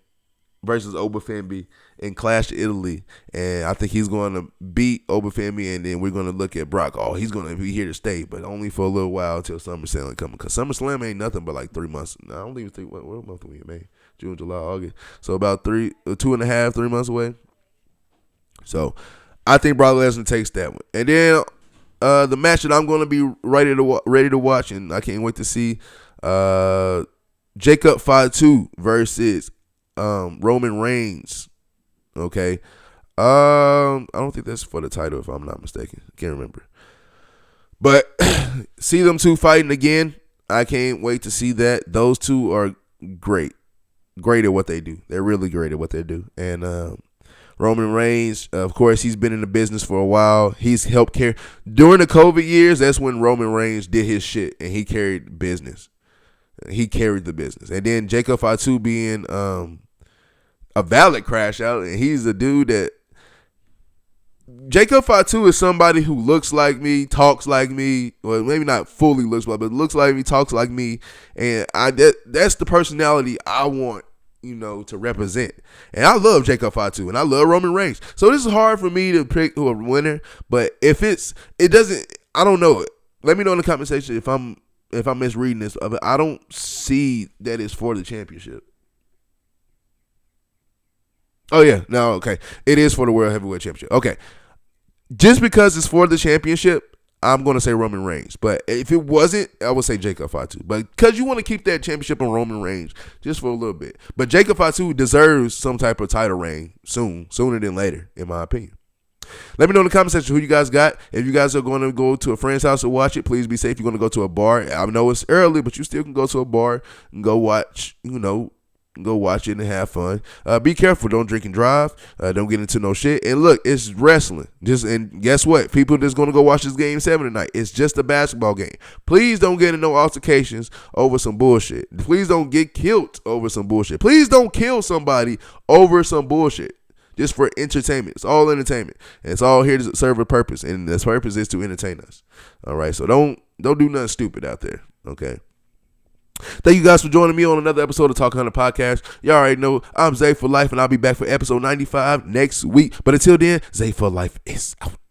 versus Oba Femi in Clash of Italy. And I think he's going to beat Oba Femi, and then we're going to look at Brock. Oh, he's going to be here to stay, but only for a little while until SummerSlam coming. Because SummerSlam ain't nothing but like 3 months. I don't even think, what month are we in? May, June, July, August. So about 2.5, 3 months away. So I think Brock Lesnar takes that one. And then the match that I'm going to be ready to watch, and I can't wait to see, Jacob Fatu versus Roman Reigns. Okay. I don't think that's for the title, if I'm not mistaken. Can't remember. But see them two fighting again. I can't wait to see that. Those two are great. Great at what they do. They're really great at what they do. And Roman Reigns, of course, he's been in the business for a while. He's helped carry. During the COVID years, that's when Roman Reigns did his shit, and he carried business. He carried the business. And then Jacob Fatu being a valid crash out, and he's a dude that Jacob Fatu is somebody who looks like me, talks like me, well, maybe not fully looks like, but looks like me, talks like me, and that's the personality I want, to represent. And I love Jacob Fatu, and I love Roman Reigns. So this is hard for me to pick who a winner, but if it doesn't, I don't know. Let me know in the comment section if I'm misreading this. I don't see that it's for the championship. Oh, yeah. No, okay. It is for the World Heavyweight Championship. Okay. Just because it's for the championship, I'm going to say Roman Reigns. But if it wasn't, I would say Jacob Fatu. But because you want to keep that championship on Roman Reigns just for a little bit. But Jacob Fatu deserves some type of title reign sooner than later, in my opinion. Let me know in the comment section who you guys got. If you guys are going to go to a friend's house to watch it, please be safe. You're going to go to a bar. I know it's early, but you still can go to a bar and go watch, go watch it and have fun. Be careful. Don't drink and drive. Don't get into no shit. And look, it's wrestling. And guess what? People that's going to go watch this game 7 tonight. It's just a basketball game. Please don't get into no altercations over some bullshit. Please don't get killed over some bullshit. Please don't kill somebody over some bullshit. Just for entertainment. It's all entertainment. And it's all here to serve a purpose. And this purpose is to entertain us. All right. So don't do nothing stupid out there. Okay. Thank you guys for joining me on another episode of Ta1k Podcast. Y'all already know I'm Zay for Life, and I'll be back for episode 95 next week. But until then, Zay for Life is out.